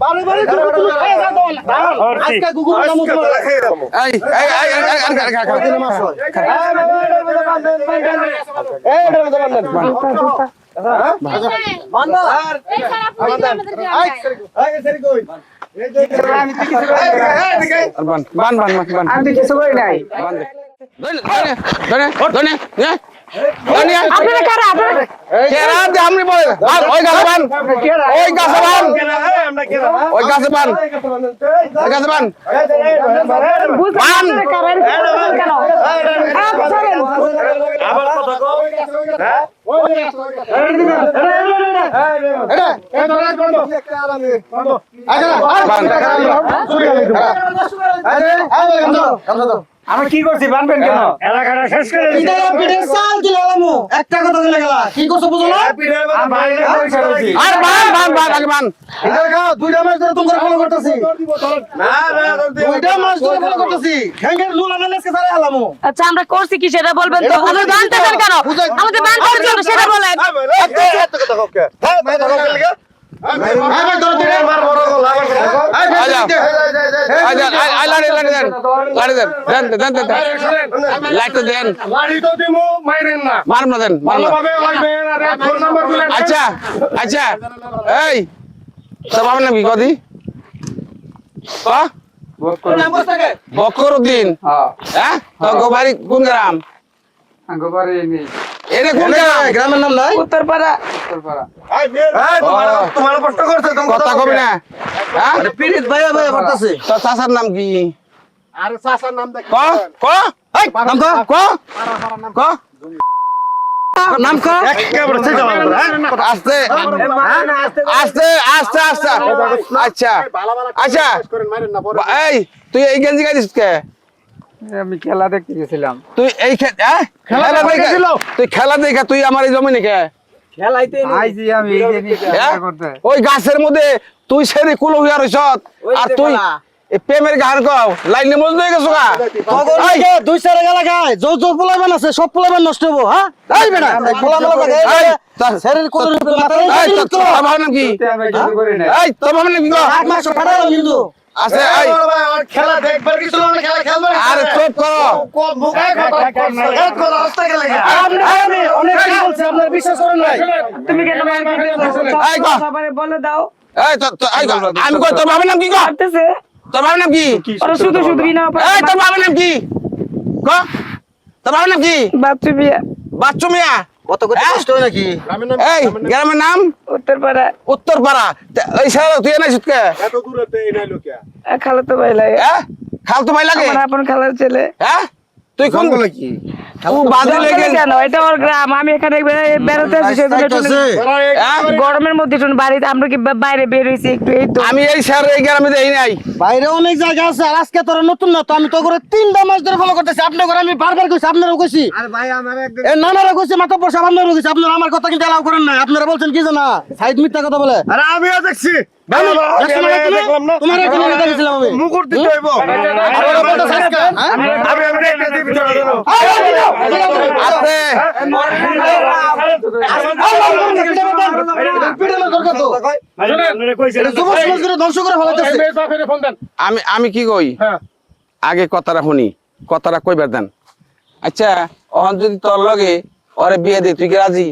বারে বারে তুমি খাই দাও না আজকে গুগল নাম তোমার এই মাছ হয় এই বান্দা বান আমি কিছু করি নাই আপনারা কারা আপনারা আমি বলে ওই গাছে বান ওই গাছে বান ওই গাছে বান ওই গাছে বান বুঝলেন আপনারা কারা আবার কথা কও হ্যাঁ আমরা কি করছি বানবেন কেন এলাকাটা শেষ করে একটা কথা বলে গেল কি করছো বুঝো না আর বান আগে বান দুইটা মাস ধরে তোমার ফলো করতেছি দুইটা মাস ধরে ফলো করতেছি হ্যাঙ্গের লুলা নালেসকে সারে আলামো আচ্ছা আমরা করছি কি সেটা বলবেন তো আমাদের বানতেছেন কেন আমাদের বানতেছেন কেন সেটা বলেন আচ্ছা আচ্ছা এই তোর বাবার নাম কি কদি বকরউদ্দিন হ্যাঁ তো বাড়ি কোন গ্রাম এটা কোন গ্রাম গ্রামের নাম নাই উত্তরপাড়া তোমার প্রশ্ন করছে কথা কবি না হ্যাঁ পীড়িত ভাইয়া ভাইয়া করতেছে তোর চাচার নাম কি আরে চাচার নাম দেখ ক ক এই নাম ক ক নাম ক একেবারে ঠিক আস্তে আস্তে আস্তে আস্তে আচ্ছা আচ্ছা এই তুই এই গেঞ্জি গাইছিস কে আমি খেলা দেখতে গেছিলাম তুই এই খেলা দেখে তুই খেলা দেখে তুই আমার এই জমি নিকে আইজি আমি এই যে নিয়ে খেলা করতে ওই গাছের মধ্যে তুই সেরে কুলো হইয়া রইছ আর তুই এই প্রেমের গান কও লাইনে মজদুর হয়ে গেছো গা দুই চারে গেলা গায় যৌ যৌ পোলাবেন আছে সব পোলাবেন নষ্ট হবো হ্যাঁ এই বেটা পোলা মেলা এই লাগে তোর শরীর কোন মাথা এই তোর বাবার নাম কি আমি কিছু করি না এই তোর বাবার নাম কি গো এক মাস ফাটালাম কিন্তু আছে এই খেলা দেখবার কিছু না খেলা খেলবে আরে চুপ করো মুখায় কথা রাস্তা গেলে আপনি অনেক কি বলছে আপনারা বিশ্বাস করেন নাই তুমি কেন এই গো সবাই বলে দাও এই এই গো আমি কই তোর বাবার নাম কি গো করতেছে তোর বাবার নাম কি ওরা শুধু শুধু বিনা এই তোর বাবার নাম কি গো তোর বাবার নাম কি বাচ্চু বিয়া বাচ্চু মিয়া কত কত কষ্ট হয় নাকি এই গ্রামের নাম উত্তরপাড়া উত্তরপাড়া এই সারা তুই নাই সুতকে এত দূরে এই নাই লোকে খালা তো ভাই লাগে হ্যাঁ খাল তো ভাই লাগে আমার আপন খালার ছেলে হ্যাঁ তুই কোন বলে কি তুই বাদে লেগে কেন এটা ওর গ্রাম আমি এখানে বেড়াতে আসি সেজন্য গরমের মধ্যে শুন বাড়িতে আমরা কি বাইরে বের হইছি একটু এই তো আমি এই স্যার এই গ্রামে দেই নাই বাইরে অনেক জায়গা আছে আর আজকে তোরা নতুন না তো আমি তো করে 3টা মাস ধরে ফলো করতেছি আপনার ঘরে আমি বারবার কইছি আপনারও কইছি আরে ভাই আমার একদিন এ নানারা কইছে মাথা পয়সা আপনারও কইছি আপনারা আমার কথা কিন্তু এলাও করেন না আপনারা বলছেন কি জানা সাইড মিথ্যা কথা বলে আরে আমিও দেখছি দেখলাম না তোমার এখানে দেখছিলাম আমি মুকুট দিতে হইব আমি একটা দিবি আছে আমি কি কই আগে কথাটা শুনি কথাটা কইবার দেন আচ্ছা ওহন যদি তোর লগে ওরে বিয়ে দে তুই কি রাজি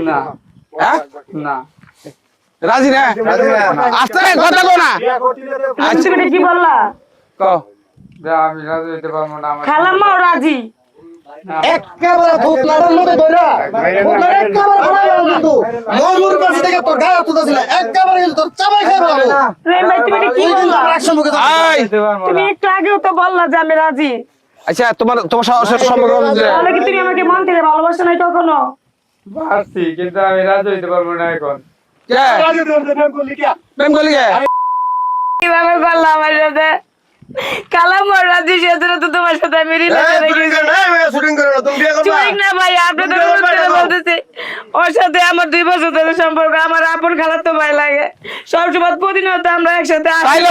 না হ্যাঁ না রাজি না আস্তে কথা কো না আচ্ছা তুমি কি বললা ক আমি রাজি হইতে পারবো না আমার খালাম্মাও রাজি একেবারে ভূত লাড়ার মতো ধইরা ওনার একেবারে বড় কিন্তু ময়ূর পাশে থেকে তোর গায়ে তুলতেছিল একেবারে কিন্তু তোর চাবাই খাই ভালো রে ভাই তুমি এটা কি বললা অ্যাকশন মুখে এই হইতে পারবো তুমি না একটু আগেও তো বললা যে আমি রাজি আচ্ছা তোমার সম্পর্ক তাহলে কি তুমি আমাকে মন থেকে ভালোবাসো নাই কখনো পারছি কিন্তু আমি রাজি হইতে পারবো না এখন কে প্রেম করলি কে কিভাবে করলা আমার সাথে কালাম্মা রাজি সেজন্য তো তোমার সাথে আমি রিলেশনে গেছি ঠিক না ভাই আপনি তো বলতেছি ওর সাথে আমার 2 বছর ধরে সম্পর্ক আমার আপন খালাতো ভাই লাগে সবসময় প্রতিনিয়ত আমরা একসাথে আসি তাইলে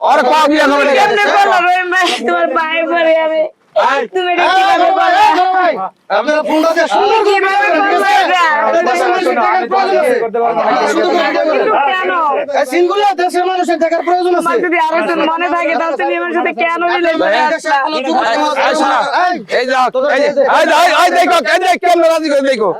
ওরে কও বিয়ে করবে কেমনে করলো রহিম ভাই তোমার ভাই পরে আমি তুমি এটা কিভাবে বললা? আপনারা ফোনটা দিয়ে সুন্দর করে কিভাবে বললা এটা? দেশের মানুষের টাকার প্রয়োজন আছে। শুধু করে ভিডিও করেন। কিন্তু কেন? এই সিনগুলো দেশের মানুষের টাকার প্রয়োজন তোমার আছে। যদি আরো একজন মনে থাকে তাহলে তুমি আমার সাথে কেন রিলেশন করে আসলা? এই শোনো, এই যাও, এই দেখো, এই দেখ কেমন রাজি করে দেখো।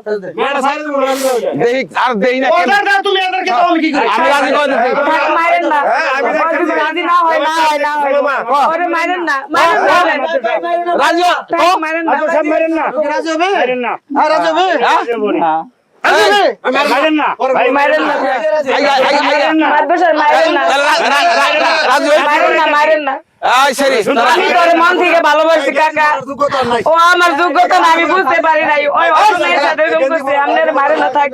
দেখি আর দেই না কেন। অর্ডার দাও তুমি, এদেরকে দাও, আমি কি করি? আমি রাজি করে দিচ্ছি। থাক, মারেন না। ওর যদি রাজি না হয়, না হয়, না হয়। ওরে মারেন না, মারেন না। রাজি হ। থাক, মারেন না। রাজি হবে? আর রাজি হবে? রাজি হবে? মারেন না। আইগা, মারবে স্যার, মারেন না। রাজি হই। মারেন না, মারেন না। এই সেরি আমি তোরে মন থেকে ভালোবাসি কাকা। ও আমার যোগ্যতা না, আমি বুঝতে পারি নাই। ওই অন্যের সাথে এরকম করছে, আপনার মারে না থাক।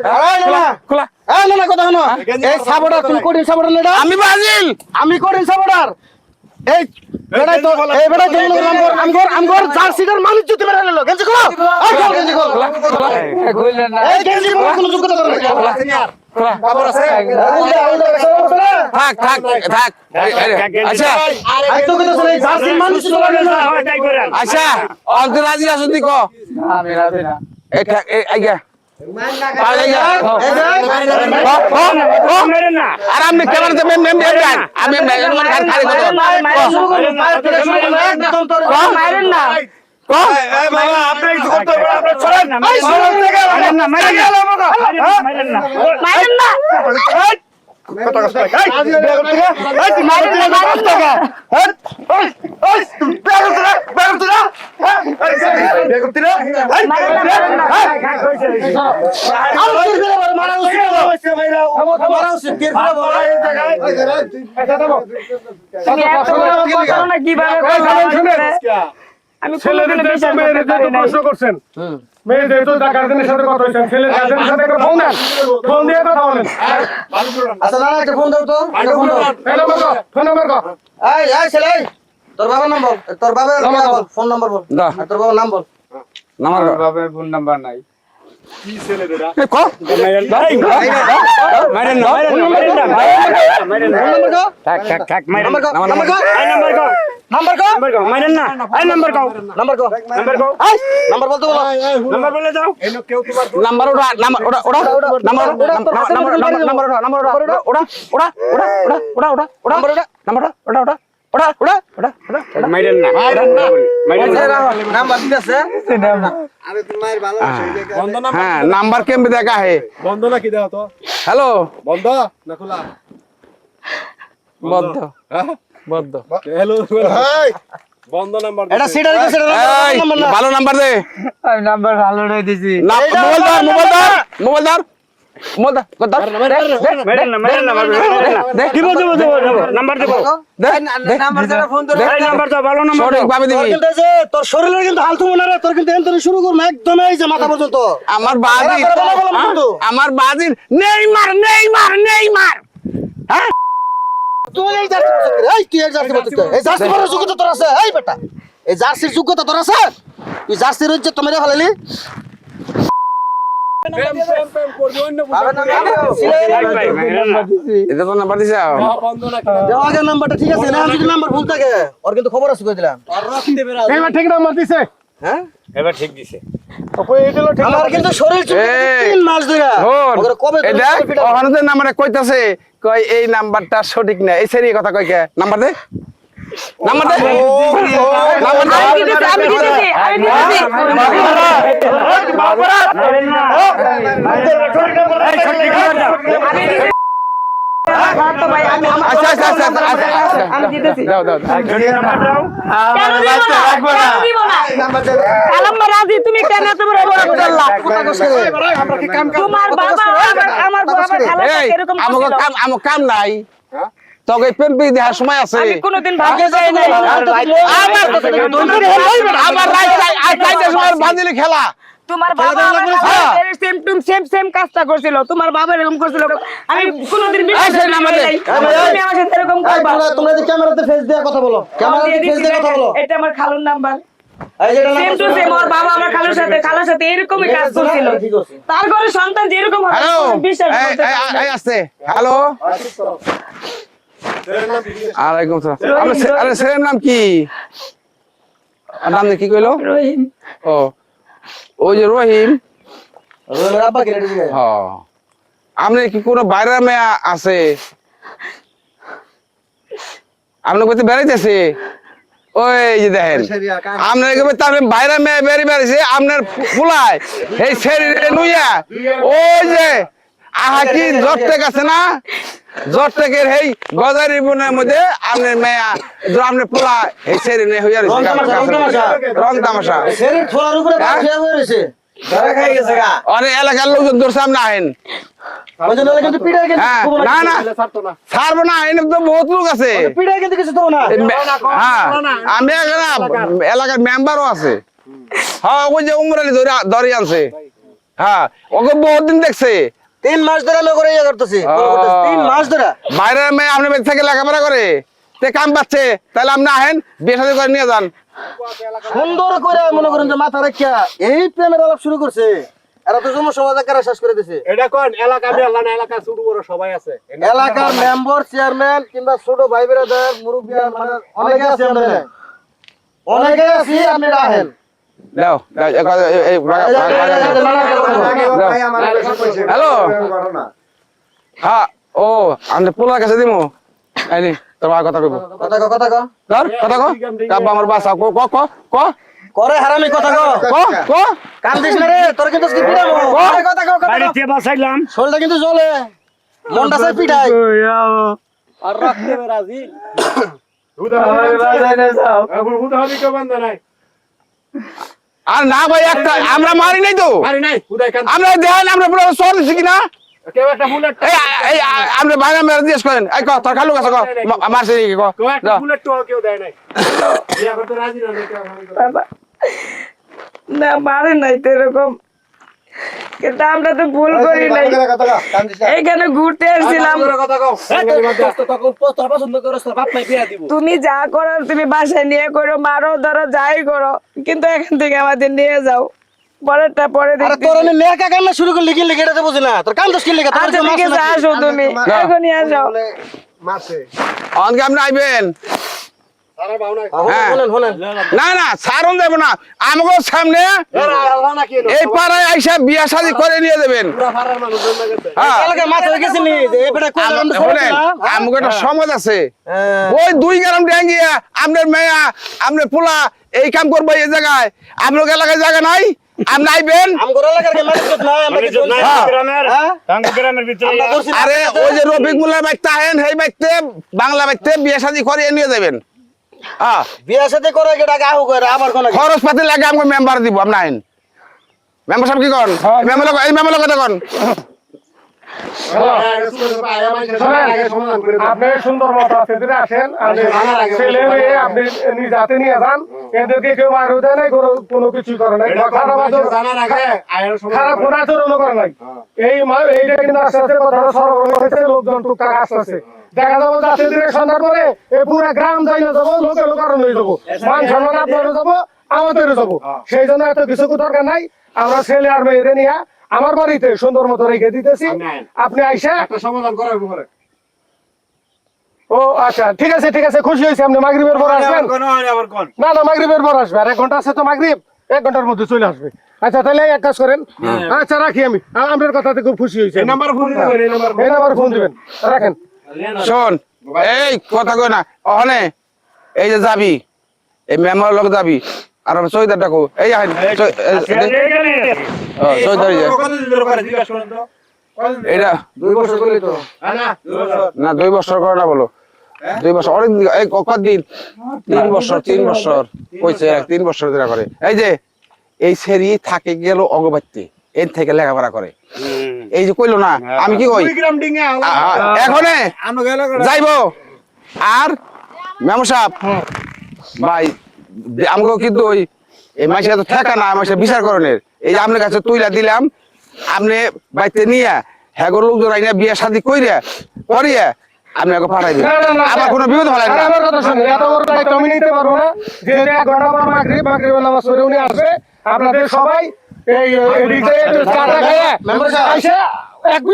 খোলা। এই না না কথা শোনো। এই সাপোর্টার তুমি কোডিং সাপোর্টার না এটা? আমি ব্রাজিল। আমি কোডিং সাপোর্টার। এই বেটাই তো আমগর জার্সিটার মানুষ যদি মেরে নিল গেঞ্জি করো। এই চল গেঞ্জি করো। এই গেঞ্জি করো, কোনো যোগ্যতা ধরে না। খবর আছে? থাক। আচ্ছা, আই তো কথা শুনে জার্সির মানুষ চলে গেল। আচ্ছা, অন্তর রাজি আছো দিকো। আমি রাজি না। এই থাক, এই আইগা। আইগা। আর আমি কেমন আমি খালি কথা। মারেন না। মারেন না। তুমি এত বড় কথা না, কিভাবে বললা? আমি কোনোদিনও বিশ্বাস করতে পারি নাই। মেয়েদের তো গার্জেনের সাথে কথা হয়েছে, ছেলের গার্জেনের সাথে একটা ফোন দেন, ফোন দিয়ে কথা বলেন। আচ্ছা না একটা ফোন দাও তো, একটা ফোন দাও। ফোন নাম্বার কো? এই ছেলে, তোর বাবার নাম বল, তোর বাবার বল, ফোন নাম্বার বল, দাও। আর তোর বাবার নাম বল। নাম্বার আমার বাবার ফোন নাম্বার নাই। কো। নাম্বার কো? নাম্বার কো? নাম্বার কো? নাম্বার কো? নাম্বার কো? এই, নাম্বার বলতে বলো। নাম্বার ওটা নাম্বার ওটা ওটা নাম্বার ওটা নাম্বার ওটা নাম্বার ওটা ওটা ওটা ওটা ওটা ওটা নাম্বার ওটা নাম্বার ওটা ওটা ওটা ওটা ওটা ওটা নাম্বার দিতেছে। হ্যাঁ নাম্বার কেমনে দেখা হে বন্ধ নাকি দাও তো? হ্যালো বন্ধ না খোলা? বদ্ধ বদ্ধ হ্যালো, বন্ধ নাম্বার। এটা সিটার কো, সিটার এই নাম্বার না। ভালো নাম্বার দে আমি নাম্বার ভালোটাই দিছি। মোবাইল ধর মোবাইল ধর মোবাইল ধর মোবাইল ধর ধর কি বলতে নাম্বার দেবো। নাম্বার এই নাম্বার দাও, ভালো নাম্বার সঠিক দাও। ভাবে তোর দিবি কিন্তু এই যে তোর শরীরের কিন্তু হালতু মনে রে, তোর কিন্তু এনতরে শুরু করব একদম এই যে মাথা পর্যন্ত। আমার বাজি আমার বাজি নেইমার নেইমার নেইমার হ্যাঁ তুই এই জার্সি বলছিস, এই তুই এই জার্সি বলছিস, এই জার্সি পরার যোগ্যতা তোর আছে? এই বেটা, এই জার্সির যোগ্যতা তোর আছে? তুই জার্সির ইজ্জত তো মেরে ফেলালি। এটা তো নাম্বার দিছে দেওয়া আগে নাম্বারটা ঠিক আছে না? যদি নাম্বার ভুল থাকে ওর কিন্তু খবর আছে কই দিলাম। এবার ঠিক নাম্বার দিছে? হ্যাঁ, এবার ঠিক দিছে। আমার কিন্তু শরীর চুপ এই, 3 মাস ধরে। ওরে কবে এই দেখ ওখানে নাম্বারে কইতাছে কই এই নাম্বারটা সঠিক না এই সেরি কথা কই কে নাম্বার দে নাম্বার দে নাম্বার দে আমি দিতেছি, আমি দিতেছি, আমি দিতেছি। আমি দিতেছি। তো ভাই, আচ্ছা আচ্ছা আচ্ছা আচ্ছা আমি দিতেছি। দাও দাও কেন দিব না? কেন দিব না? কালাম্মা রাজি, তুমি কেন এত বড় অপরাধ করলা? তোমার বাবা আমার বাবা খালা এই এরকম আমাকে করছিল। কাম আমার কাম নাই তোকে প্রেম প্রীতি দেখার সময় আছে আমি কোনোদিন ভাবতে চাই নাই। আমার রাইট আর কাইতে সময় বাঁধিলি খেলা তোমার বাবা আমার সেম টু সেম কাজটা করছিল। তোমার বাবা এরকম করছিল। আমি কোনোদিন বিশ্বাস করি নাই। তুমি আমার সাথে এরকম করবা। তোমরা যে ক্যামেরাতে ফেস দিয়ে কথা বলো, ক্যামেরাতে ফেস দিয়ে কথা বলো। এটা আমার খালুর নাম্বার। এই যেটা সেম টু সেম ওর বাবা আমার খালার সাথে এরকমই কাজ করছিল। তার ঘরে সন্তান যেরকম হবে হ্যালো বিশ্বাস করতে পারি না। এই আসছে হ্যালো আলাইকুম সালাম আপনার ছেলের নাম কি নাম কি কইলো? রহিম। ও ওই যে রহিম। রহিমের আব্বা কি রেডি হ আপনি কি কোনো বাইরে মেয়ে আছে? আপনার কাছে বেড়াইতেছে? ওই যে দেখেন আপনার তার বাইরে মেয়ে বেড়ে বেড়েছে আপনার ফুলায় এই শরীরে নুইয়া ওই যে আহা কি জটটেক আছে না, জটটেকের এই গজারির বনের মধ্যে আপনার মেয়া আপনার পোলা এই শরীরে হইয়া রং তামাশা শরীর ছোলার উপরে বাসা হয়ে রয়েছে ধরা খাই গেছে গা অনেক এলাকার লোকজন তোর সামনে আহেন। ওজন কিন্তু পিড়ায় কিন্তু হ্যাঁ না না ছাড়বো না, এনে তো বহুত লোক আছে। পিড়ায় কিন্তু কিছু তো না হ্যাঁ আমি এলাকার মেম্বারও আছে। হ্যাঁ ওই যে উমর আলী ধরে আনছে। হ্যাঁ ওকে বহুত দিন দেখছে। 3 মাস ধরে আমি করে ইয়ে করতেছি 3 মাস ধরে বাইরের মেয়ে আপনার বাড়ি থেকে লেখাপড়া করে তে কাম পাচ্ছে, তাহলে আপনি আহেন বিয়ে শাদী করে নিয়ে যান। সুন্দর করে মনে করেন যে মাথা রাখিয়া এই প্রেমের আলাপ শুরু করছে। এরা তো জন্য সমাজ একারা শেষ করে দিছে। এটা কোন এলাকা মেলা না এলাকা ছোট বড় সবাই আছে এলাকার মেম্বার চেয়ারম্যান কিংবা ছোট ভাই ব্রাদার মুরব্বী মানে অনেকে আছে আমাদের অনেকে আছে আপনি রাহেন দাও হ্যালো হ্যাঁ ও আমি পোলার কাছে দিমু আইনি তোমার কথা কইব কথা কও কথা কও ধর কথা কো কাব্বা আমার বাসা কো ক ক ক করে হারামি কথা কও ক ক কান দিস না রে তোর কিন্তু আজকে পিড়াবো করে কথা কও কথা কও বাড়িতে বাসাইলাম শরীরটা কিন্তু জ্বলে মনটা চাই পিড়াই আর রাখতে রাজি হুদা হবি কেউ বান্ধা নাই আর না ভাই একটা আমরা মারি নাই তো আরে নাই হুদাই কান আমরা দেখেন আমরা পুরো সর দিছি কিনা কেউ একটা বুলেট এই আমরা বাইরে মেরে জিজ্ঞেস করেন এই ক তোর খালু কাছে ক মারছে কি ক কেউ একটা বুলেট তো কেউ দেয় নাই বিয়া করতে রাজি না কেউ বাবা না মারে নাই তো এরকম, কিন্তু আমরা তো ভুল করি নাই। এইখানে ঘুরতে আসছিলাম, কথা কও তুমি যা করো তুমি বাসায় নিয়ে করো, মারো ধরো যাই করো, কিন্তু এখান থেকে আমাদের নিয়ে যাও। পরেরটা পরে আরে তোর আমি মেকা কান্না শুরু করলি কি লিখে এটা তো বুঝি না তোর কান দোষ কি লিখে তোর আচ্ছা ঠিক আছে, আসো তুমি এখনই আসো। মারছে অনকে আপনি আইবেন সারা বাউ নাই হ্যাঁ। শুনেন শুনেন না না ছাড়ুন যাবো না আমাকে সামনে এই পাড়ায় আইসা বিয়া শাদী করে নিয়ে যাবেন। হ্যাঁ এলাকা মাছ হয়ে গেছে নি যে এই বেটা কোন আমরা শুনেন আমাকে একটা সমাজ আছে ওই 2 গ্রাম ডেঙ্গিয়া আপনার মেয়া আপনার পোলা এই কাম করবো এই জায়গায় আপনার এলাকায় জায়গা নাই আপনি আইবেন। আমগো এলাকার কে মাছ নাই আমরা কি চলছি গ্রামের ভিতরে আমরা দর্শি আরে ওই যে রফিক মোল্লা বাইতে আহেন সেই বাইতে বাংলা বাইতে বিয়া শাদী করে নিয়ে যাবেন। হ্যাঁ বিয়া সাথে করে কি টাকা আহু করে আবার কোন খরচ পাতি লাগে আমাকে মেম্বার দিব আপনি আইন মেম্বার সাহেব কি করেন মেম্বার এই মেম্বার কথা কন আপনি সুন্দর মতো আছে আসেন ছেলে মেয়ে আপনি নিজ হাতে নিয়ে যান, এদেরকে কেউ মারু দেয় নাই কোনো কিছু করে নাই খারাপ কোনো আচরণ করে নাই। এইটা কিন্তু আস্তে আস্তে কথা সরবরাহ হয়েছে, লোকজন টুকটাক আসতেছে দেখা যাবো যাতে সন্ধ্যার পরে এই পুরো গ্রাম যাই না যাবো লোকের লোকারণ হয়ে যাবো মান সম্মান আপনারও যাবো আমাদেরও যাবো। সেই জন্য এত কিছু দরকার নাই, আমরা ছেলে আর মেয়েদের নিয়ে আমার বাড়িতে সুন্দর মতো রেখে দিতেছি, আপনি আইসা একটা সমাধান করার পরে। ও আচ্ছা ঠিক আছে ঠিক আছে, খুশি হয়েছি। আপনি মাগরিবের পর আসবেন? না না মাগরিবের পর আসবে, আর 1 ঘন্টা আছে তো মাগরিব, 1 ঘন্টার মধ্যে চলে আসবে। আচ্ছা তাহলে এক কাজ করেন, আচ্ছা রাখি আমি, আপনার কথাতে খুব খুশি হয়েছি। এই নাম্বার ফোন দিবেন, রাখেন। শোন এই কথা কই না ওখানে এই যে যাবি এই মেম্বার লোক যাবি আর আমি চৈদার ডাকো এই আহেন চৈদার এটা 2 বছর কইলি তো না 2 বছর করে না বলো 2 বছর অনেক এই কতদিন 3 বছর কইছে 3 বছর ধরে করে। এই যে এই সেরি থাকে গেল অগবাইতে এর থেকে লেখাপড়া করে এই যে কইলো না আমি কি কই এখনে যাইবো আর মেম সাহেব ভাই আমাকে কিন্তু ওই এই মাসে তো ঠেকা না মাসে বিচার করণের এই যে আপনার কাছে তুইলা দিলাম আপনি বাইতে নিয়ে হ্যাঁ লোকজন আইনা বিয়ে শাদী কইরা করিয়া আপনি আগে পাঠাই দিন আমার কোনো বিপদ হয় না। আমার কথা শুনুন, এত বড় দায়িত্ব আমি নিতে পারবো না। যেহেতু 1 ঘন্টা পর মাগরিবের নামাজ পড়ে উনি আসবে, আপনাদের সবাই এই এদিকে একটু চাটা খেয়ে আইসা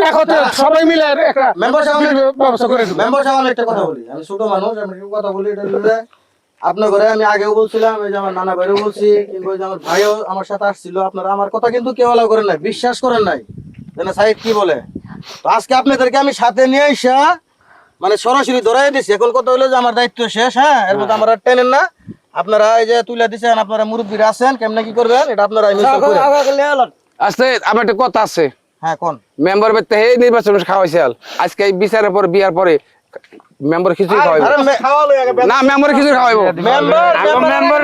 একত্রে সবাই মিলে একটা মেম্বার সাহেব ব্যবস্থা করে দেবো। মেম্বার সাহেব একটা কথা বলি, আমি ছোট মানুষ আমি কথা বলি এটা আপনার ঘরে আমি আগেও বলছিলাম, এই যে আমার নানা ভাইও বলছি, কিংবা ওই যে আমার ভাইও আমার সাথে আসছিল, আপনারা আমার কথা কিন্তু কেউ এলাও করেন নাই, বিশ্বাস করেন নাই, জানা সাইদ কি বলে। তো আজকে আপনাদেরকে আমি সাথে নিয়ে আইসা মানে সরাসরি ধরাই দিছি। এখন কথা হলো যে আমার দায়িত্ব শেষ, হ্যাঁ, এর মধ্যে আমার আর টেনেন না। আপনারা এই যে তুলে দিচ্ছেন, আপনারা মুরব্বীরা আছেন, কেমনে কি করবেন এটা আপনারা আচ্ছা আমার একটা কথা আছে। হ্যাঁ কোন মেম্বার বেতে হে নির্বাচন খাওয়াইছে আজকে এই বিচারের পর বিয়ার পরে মেম্বার খিচুড়ি খাওয়াইবো না, মেম্বার খিচুড়ি খাওয়াইবো মেম্বার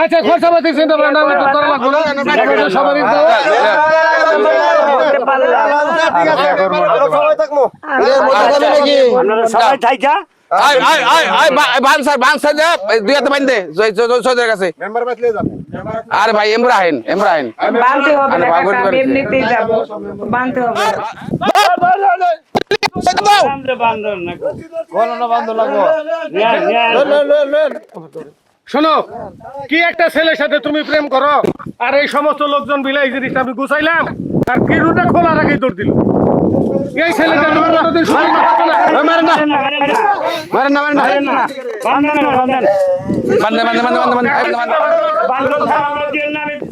আচ্ছা খরচাপাতি চিন্তা ভাবনা আমি তো করা লাগবো না, সবারই তো দুই হাতে বাইন দে সৈদের কাছে। আরে ভাই এমরাহিন বানতে হবে না কাকা, এমনিতেই যাবো, বানতে হবে। শোনো, কি একটা ছেলের সাথে তুমি প্রেম করো, আর এই সমস্ত লোকজন মিলে এই জিনিসটা আমি গুছাইলাম, আর কি রুটে খোলার আগেই দৌড় দিল। এই ছেলেটা কোনোদিন শুরু করতো না। মারেন না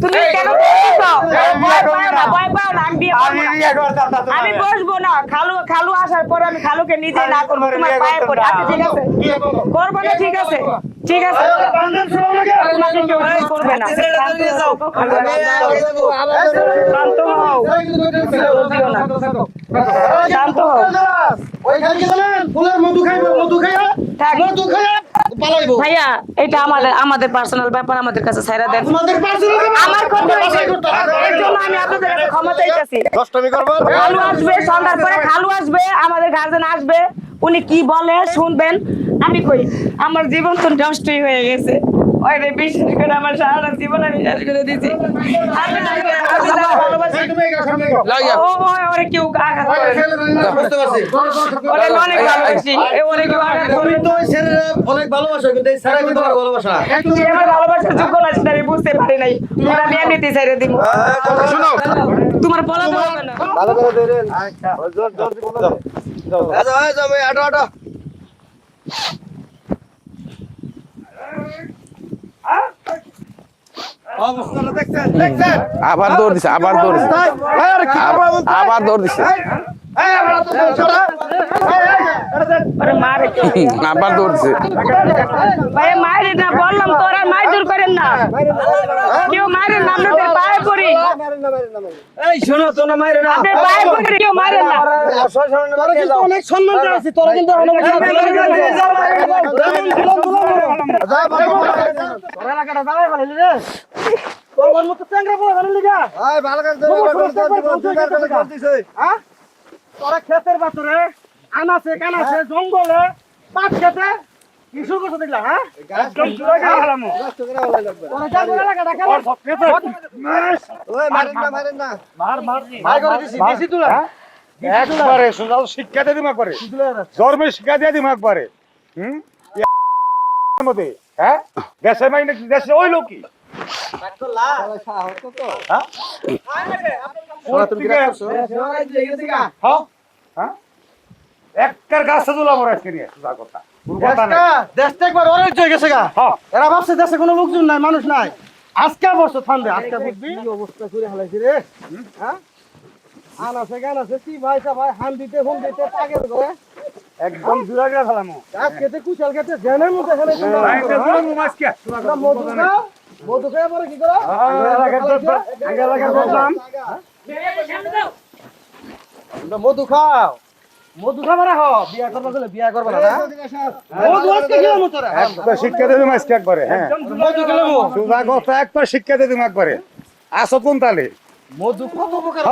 তুমি কেন বলছো? ভয় পাও না, আমি বিয়ে করবো না। আমি বসবো না, খালু আসার পরে আমি খালুকে নিজে না করবো, তোমার পায়ে পড়ে। আচ্ছা ঠিক আছে, করবো না, ঠিক আছে তোমাকে কেউ কিছু করবে না। শান্ত হও, শান্ত হও। থাক। ভাইয়া এটা আমাদের পার্সোনাল ব্যাপার, আমাদের কাছে ছাইরা দেন। আমার কথা হইছে, এর জন্য আমি আপনাদের কাছে ক্ষমা চাইতেছি। খালু আসবে, সন্ধ্যার পরে খালু আসবে, আমাদের গার্জেন আসবে, উনি কি বলে শুনবেন। আমি কই আমার জীবন তো নষ্টই হয়ে গেছে, ওইরে বিশ্বাস করে আমার সারা জীবন আমি শেষ করে দিয়েছি। আমি ভালোবাসি, ওরে কেউ আঘাত করে না। বুঝতে পারছি, ওরে অনেক ভালোবাসি, ওরে কেউ আঘাত করে তুমি তো ওই ছেলেরা অনেক ভালোবাসো, কিন্তু এই ছেলেরা কিন্তু তোমার ভালোবাসা না। তুমি আমার ভালোবাসার যোগ্য না, সেটা আমি বুঝতে পারি নাই। তোমার আমি এমনিতেই ছেড়ে দিব, শুনো তোমার বলা তো হবে না। ভালো করে ধরেন। আচ্ছা জোর যাও আটো আবার দৌড় দিছে আবার দৌড় দিছে ওরে মারে আবার দৌড়ছে। ভাই মারে না, বললাম তো ওরা মারধর করেন না, কেউ মারেন না, আপনাদের পায়ে পড়ি। এই শোনো, তোমরা মাইরো না, আপনাদের পায়ে পড়ি, কেউ মারেন না। তোরা কিন্তু অনেক সম্মান করেছিস, তোরা কিন্তু ক্ষেতের বাতরে আনাছে কানাছে জঙ্গলে পাট খেতে কি শুরু করছো দেখলা? হ্যাঁ একদম চুরা গেল হারামো তোরা যা বলা লাগা ডাকা মার করে দিছি তুলা একবারে সুজাল শিক্ষা দিয়ে দিমাগ করে ধর্মের শিক্ষা দিয়ে দিমাগ করে মধ্যে হ্যাঁ দেশে মাইনে দেশে ওই লোকই একটার গাছ তুলা মরে আজকে নিয়ে সুজা কথা দেশটা একবার অনেক হয়ে গেছে গা। এরা ভাবছে দেশে কোনো লোকজন নাই, মানুষ নাই। আজকে বসো ঠান্ডা, আজকে বুঝবি কি অবস্থা করে হালাইছি রে। হ্যাঁ আনাছে গানাছে কি ভাই হান দিতে ফোন দিতে পাগল করে একদম জুড়া গেল ফেলামো গাছ খেতে কুচাল খেতে জেনের মধ্যে মধু খেয়ে পরে কি করো মধু খাও, মধু খাবা না, বিয়া করবা গেলে বিয়া করবা না, মধু আজকে খেলাম তোরা শিক্ষা দিয়ে দিমাগ একবারে হ্যাঁ মধু খেলাম সুজা কথা একবার শিক্ষা দিয়ে দিমাগ একবারে আসো কোন তালে মধু কত প্রকার